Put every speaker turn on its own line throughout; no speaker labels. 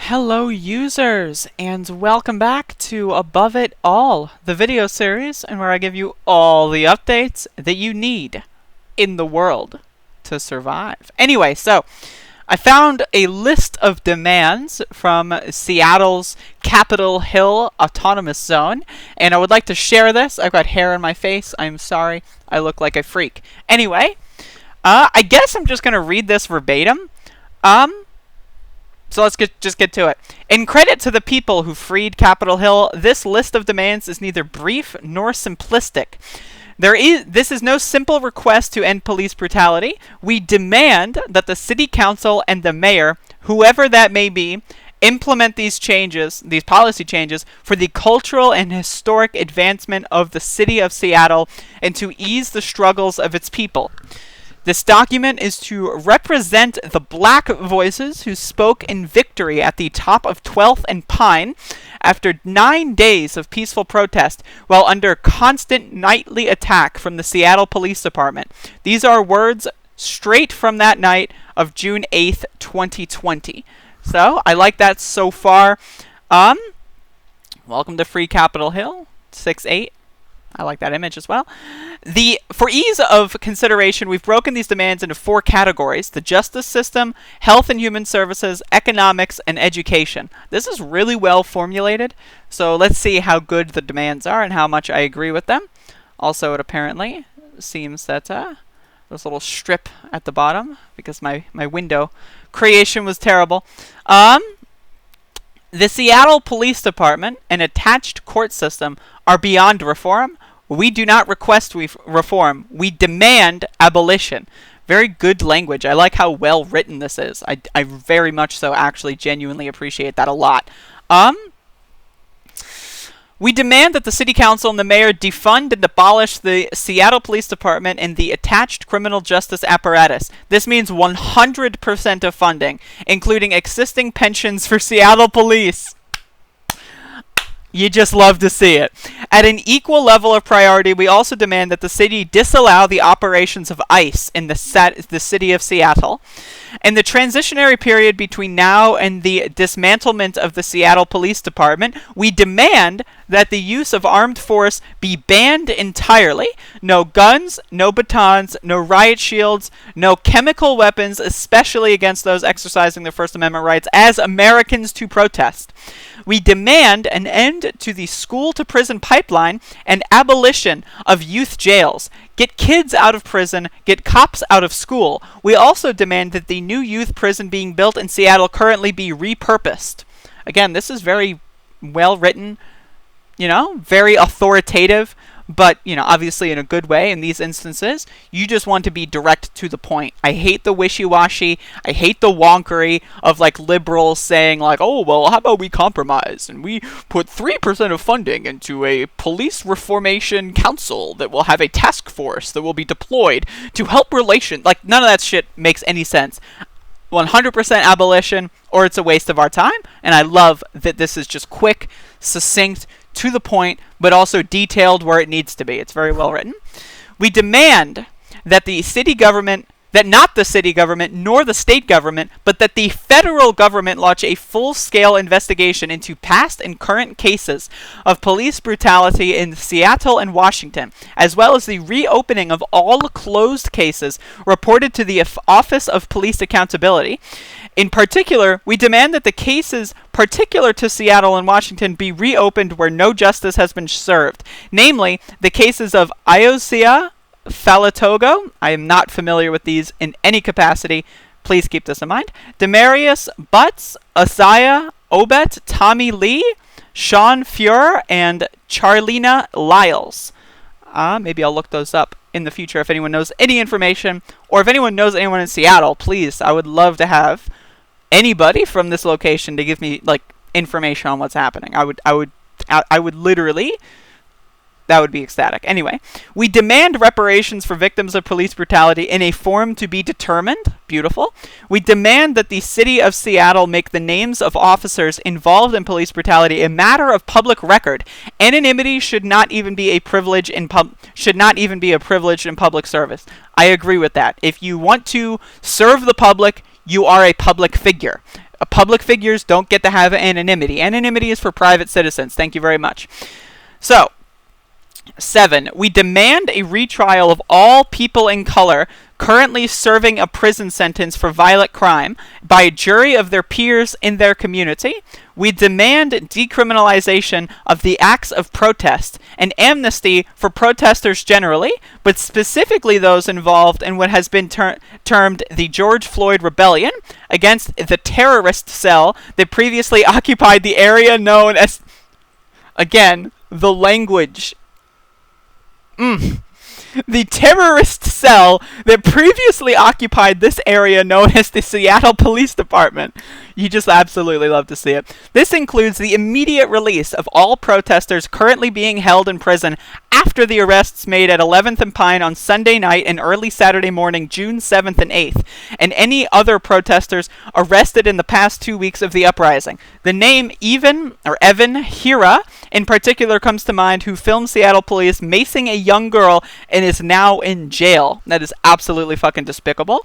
Hello users, and welcome back to Above It All, the video series and where I give you all the updates that you need in the world to survive. Anyway, so I found a list of demands from Seattle's Capitol Hill Autonomous Zone, and I would like to share this. I've got hair on my face. I'm sorry. I look like a freak. Anyway, I guess I'm just going to read this verbatim. So let's just get to it. In credit to the people who freed Capitol Hill, this list of demands is neither brief nor simplistic. This is no simple request to end police brutality. We demand that the city council and the mayor, whoever that may be, implement these policy changes, for the cultural and historic advancement of the city of Seattle and to ease the struggles of its people. This document is to represent the black voices who spoke in victory at the top of 12th and Pine after 9 days of peaceful protest while under constant nightly attack from the Seattle Police Department. These are words straight from that night of June 8th, 2020. So, I like that so far. Welcome to Free Capitol Hill, 6-8. I like that image as well. For ease of consideration, we've broken these demands into 4 categories: the justice system, health and human services, economics, and education. This is really well formulated, so let's see how good the demands are and how much I agree with them. Also, it apparently seems that there's a little strip at the bottom because my window creation was terrible. The Seattle Police Department and attached court system are beyond reform. We do not request reform. We demand abolition. Very good language. I like how well written this is. I very much so actually genuinely appreciate that a lot. We demand that the city council and the mayor defund and abolish the Seattle Police Department and the attached criminal justice apparatus. This means 100% of funding, including existing pensions for Seattle police. You just love to see it. At an equal level of priority, we also demand that the city disallow the operations of ICE in the city of Seattle. In the transitionary period between now and the dismantlement of the Seattle Police Department, we demand that the use of armed force be banned entirely. No guns, no batons, no riot shields, no chemical weapons, especially against those exercising their First Amendment rights as Americans to protest. We demand an end to the school-to-prison pipeline and abolition of youth jails. Get kids out of prison, get cops out of school. We also demand that the new youth prison being built in Seattle currently be repurposed. Again, this is very well written, very authoritative, but, obviously in a good way in these instances. You just want to be direct to the point. I hate the wishy-washy. I hate the wonkery of, liberals saying, oh, well, how about we compromise and we put 3% of funding into a police reformation council that will have a task force that will be deployed to help relations. None of that shit makes any sense. 100% abolition, or it's a waste of our time. And I love that this is just quick, succinct, to the point, but also detailed where it needs to be. It's very well written. We demand that not the city government nor the state government, but that the federal government launch a full-scale investigation into past and current cases of police brutality in Seattle and Washington, as well as the reopening of all closed cases reported to the Office of Police Accountability. In particular, we demand that the cases particular to Seattle and Washington be reopened where no justice has been served, namely the cases of Iosia Falatogo. I am not familiar with these in any capacity. Please keep this in mind. Demarius Butts, Isaiah Obet, Tommy Lee, Sean Fuhrer, and Charlena Lyles. Maybe I'll look those up in the future if anyone knows any information, or if anyone knows anyone in Seattle, please. I would love to have anybody from this location to give me information on what's happening. I would literally, that would be ecstatic. Anyway, we demand reparations for victims of police brutality in a form to be determined. Beautiful. We demand that the city of Seattle make the names of officers involved in police brutality a matter of public record. Anonymity should not even be a privilege in public service. I agree with that. If you want to serve the public, you are a public figure. Public figures don't get to have anonymity. Anonymity is for private citizens. Thank you very much. So, 7, we demand a retrial of all people in color currently serving a prison sentence for violent crime by a jury of their peers in their community. We demand decriminalization of the acts of protest and amnesty for protesters generally, but specifically those involved in what has been termed the George Floyd Rebellion against the terrorist cell that previously occupied the area known as, again, the language. The terrorist cell that previously occupied this area known as the Seattle Police Department. You just absolutely love to see it. This includes the immediate release of all protesters currently being held in prison after the arrests made at 11th and Pine on Sunday night and early Saturday morning, June 7th and 8th, and any other protesters arrested in the past 2 weeks of the uprising. The name Evan Hira in particular comes to mind, who filmed Seattle police macing a young girl and is now in jail. That is absolutely fucking despicable.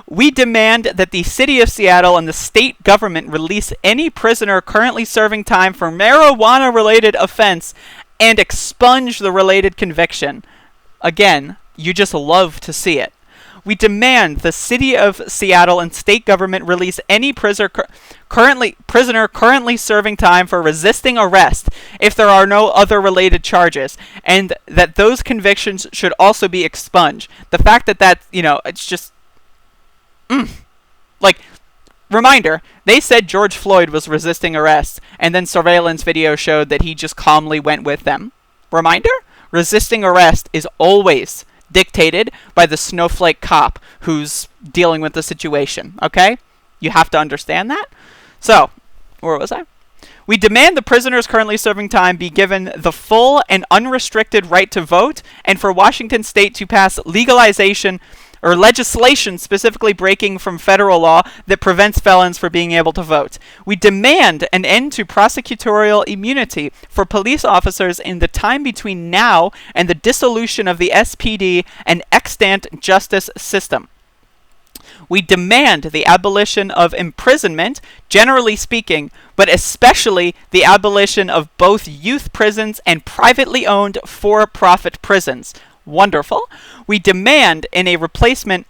We demand that the city of Seattle and the state government release any prisoner currently serving time for marijuana-related offense and expunge the related conviction. Again, you just love to see it. We demand the city of Seattle and state government release any prisoner currently serving time for resisting arrest if there are no other related charges, and that those convictions should also be expunged. The fact that it's just... Reminder, they said George Floyd was resisting arrest, and then surveillance video showed that he just calmly went with them. Reminder, resisting arrest is always dictated by the snowflake cop who's dealing with the situation, okay? You have to understand that. So, where was I? We demand the prisoners currently serving time be given the full and unrestricted right to vote, and for Washington State to pass legislation specifically breaking from federal law that prevents felons from being able to vote. We demand an end to prosecutorial immunity for police officers in the time between now and the dissolution of the SPD and extant justice system. We demand the abolition of imprisonment, generally speaking, but especially the abolition of both youth prisons and privately owned for-profit prisons. Wonderful. We demand in replacement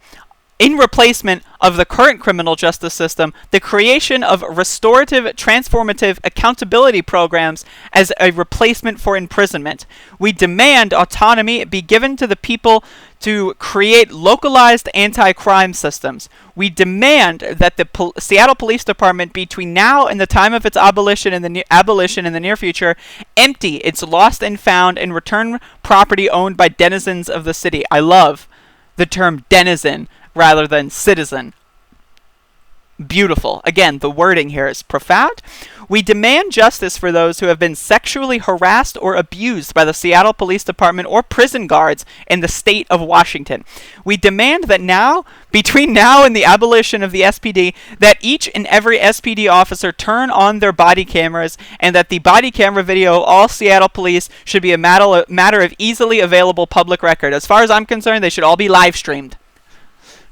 of the current criminal justice system, the creation of restorative, transformative accountability programs as a replacement for imprisonment. We demand autonomy be given to the people to create localized anti-crime systems. We demand that the Seattle Police Department, between now and the time of its abolition in the near future, empty its lost and found and return property owned by denizens of the city. I love the term denizen rather than citizen. Beautiful. Again, the wording here is profound. We demand justice for those who have been sexually harassed or abused by the Seattle Police Department or prison guards in the state of Washington. We demand that between now and the abolition of the SPD, that each and every SPD officer turn on their body cameras, and that the body camera video of all Seattle police should be a matter of easily available public record. As far as I'm concerned, they should all be live streamed.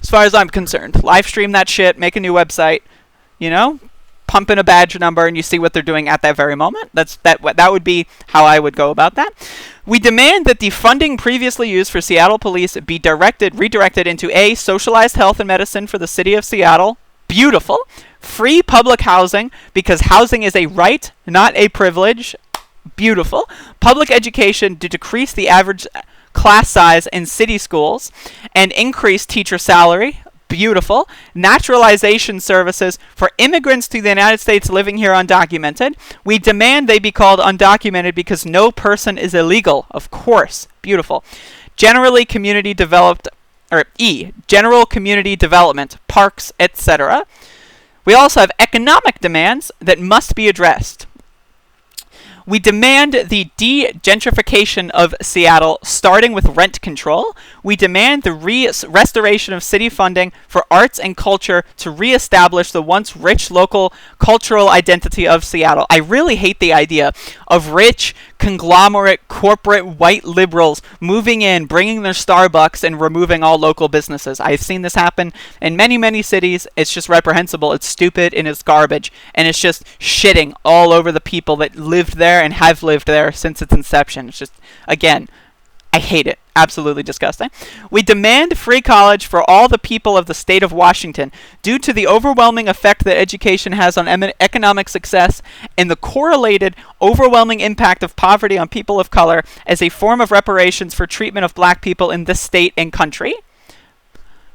As far as I'm concerned, live stream that shit, make a new website, pump in a badge number, and you see what they're doing at that very moment. That would be how I would go about that. We demand that the funding previously used for Seattle police be redirected into A, socialized health and medicine for the city of Seattle. Beautiful. Free public housing, because housing is a right, not a privilege. Beautiful. Public education to decrease the average class size in city schools and increase teacher salary. Beautiful. Naturalization services for immigrants to the United States living here undocumented. We demand they be called undocumented because no person is illegal. Of course. Beautiful. General community development, parks, etc. We also have economic demands that must be addressed. We demand the de-gentrification of Seattle, starting with rent control. We demand the restoration of city funding for arts and culture to reestablish the once rich local cultural identity of Seattle. I really hate the idea of rich, conglomerate corporate white liberals moving in, bringing their Starbucks, and removing all local businesses. I've seen this happen in many, many cities. It's just reprehensible. It's stupid and it's garbage. And it's just shitting all over the people that lived there and have lived there since its inception. It's just, again, I hate it. Absolutely disgusting. We demand free college for all the people of the state of Washington due to the overwhelming effect that education has on economic success and the correlated overwhelming impact of poverty on people of color as a form of reparations for treatment of black people in this state and country.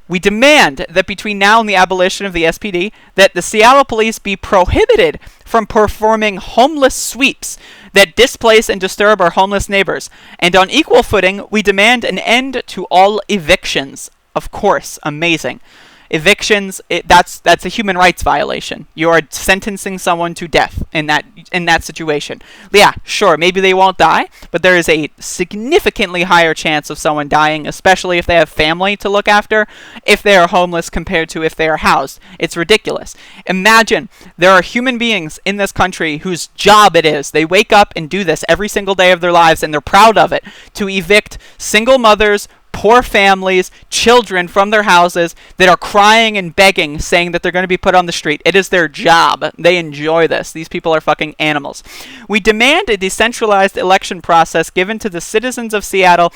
We demand that between now and the abolition of the SPD, that the Seattle police be prohibited from performing homeless sweeps that displace and disturb our homeless neighbors. And on equal footing, we demand an end to all evictions. Of course, amazing. Evictions, that's a human rights violation. You are sentencing someone to death in that situation. Yeah, sure, maybe they won't die, but there is a significantly higher chance of someone dying, especially if they have family to look after, if they are homeless compared to if they are housed. It's ridiculous. Imagine there are human beings in this country whose job it is. They wake up and do this every single day of their lives, and they're proud of it, to evict single mothers, poor families, children from their houses that are crying and begging, saying that they're going to be put on the street. It is their job. They enjoy this. These people are fucking animals. We demand a decentralized election process given to the citizens of Seattle,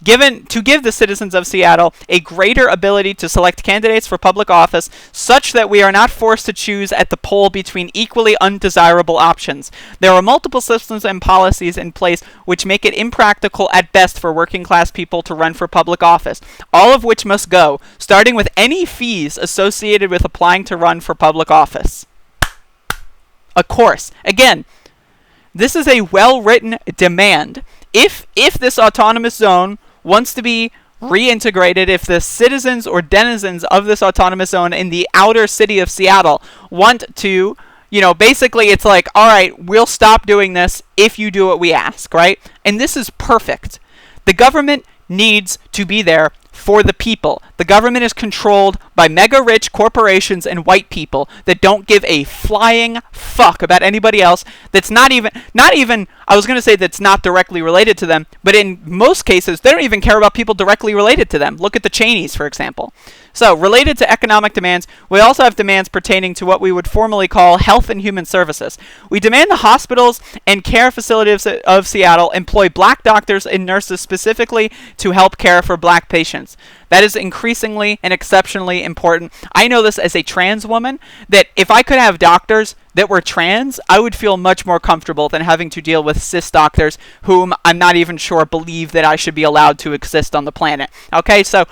to give the citizens of Seattle a greater ability to select candidates for public office such that we are not forced to choose at the poll between equally undesirable options. There are multiple systems and policies in place which make it impractical at best for working class people to run for public office, all of which must go, starting with any fees associated with applying to run for public office. Of course, again, this is a well-written demand. If this autonomous zone wants to be reintegrated, if the citizens or denizens of this autonomous zone in the outer city of Seattle want to, basically it's like, all right, we'll stop doing this if you do what we ask, right? And this is perfect. The government needs to be there for the people. The government is controlled by mega-rich corporations and white people that don't give a flying fuck about anybody else that's not even, I was going to say that's not directly related to them, but in most cases, they don't even care about people directly related to them. Look at the Cheneys, for example. So, related to economic demands, we also have demands pertaining to what we would formally call health and human services. We demand the hospitals and care facilities of Seattle employ black doctors and nurses specifically to help care for black patients. That is increasingly and exceptionally important. I know this as a trans woman, that if I could have doctors that were trans, I would feel much more comfortable than having to deal with cis doctors whom I'm not even sure believe that I should be allowed to exist on the planet. Okay, so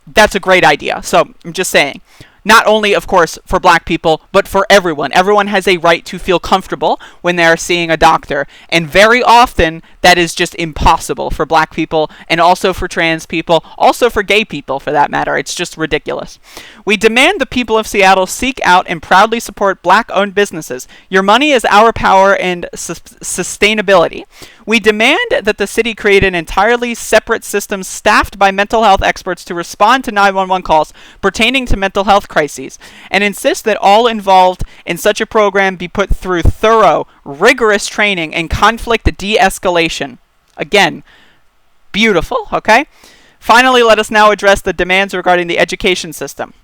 that's a great idea. So I'm just saying, not only, of course, for black people, but for everyone. Everyone has a right to feel comfortable when they're seeing a doctor. And very often, that is just impossible for black people, and also for trans people, also for gay people, for that matter. It's just ridiculous. We demand the people of Seattle seek out and proudly support black-owned businesses. Your money is our power and sustainability. We demand that the city create an entirely separate system staffed by mental health experts to respond to 911 calls pertaining to mental health crises, and insist that all involved in such a program be put through thorough, rigorous training and conflict de-escalation. Again, beautiful, okay? Finally, let us now address the demands regarding the education system.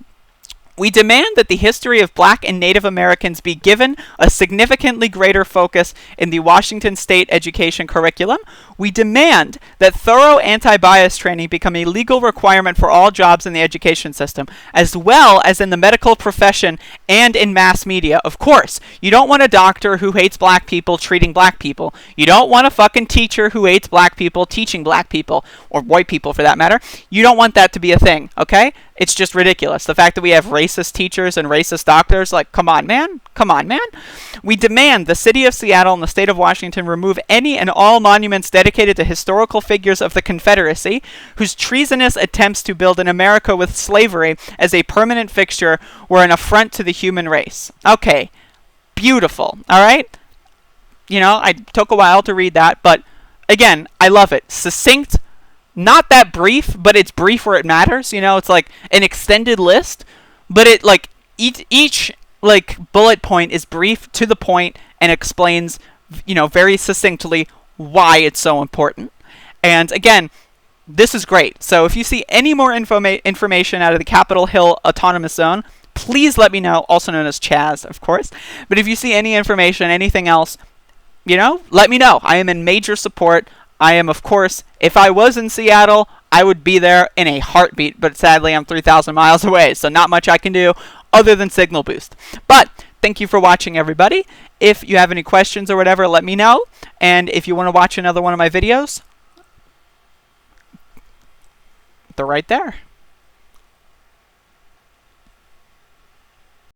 We demand that the history of black and Native Americans be given a significantly greater focus in the Washington State education curriculum. We demand that thorough anti-bias training become a legal requirement for all jobs in the education system, as well as in the medical profession and in mass media. Of course, you don't want a doctor who hates black people treating black people. You don't want a fucking teacher who hates black people teaching black people, or white people for that matter. You don't want that to be a thing, okay? It's just ridiculous. The fact that we have racist teachers and racist doctors, like, come on, man. Come on, man. We demand the city of Seattle and the state of Washington remove any and all monuments dedicated to historical figures of the Confederacy whose treasonous attempts to build an America with slavery as a permanent fixture were an affront to the human race. Okay. Beautiful. All right? I took a while to read that, but again, I love it. Succinct. Not that brief, but it's brief where it matters. It's like an extended list, but it each bullet point is brief, to the point, and explains, very succinctly why it's so important. And again, this is great. So if you see any more information out of the Capitol Hill Autonomous Zone, please let me know, also known as Chaz, of course. But if you see any information, anything else, let me know. I am in major support. I am, of course, if I was in Seattle, I would be there in a heartbeat, but sadly I'm 3,000 miles away, so not much I can do other than signal boost. But thank you for watching, everybody. If you have any questions or whatever, let me know. And if you want to watch another one of my videos, they're right there.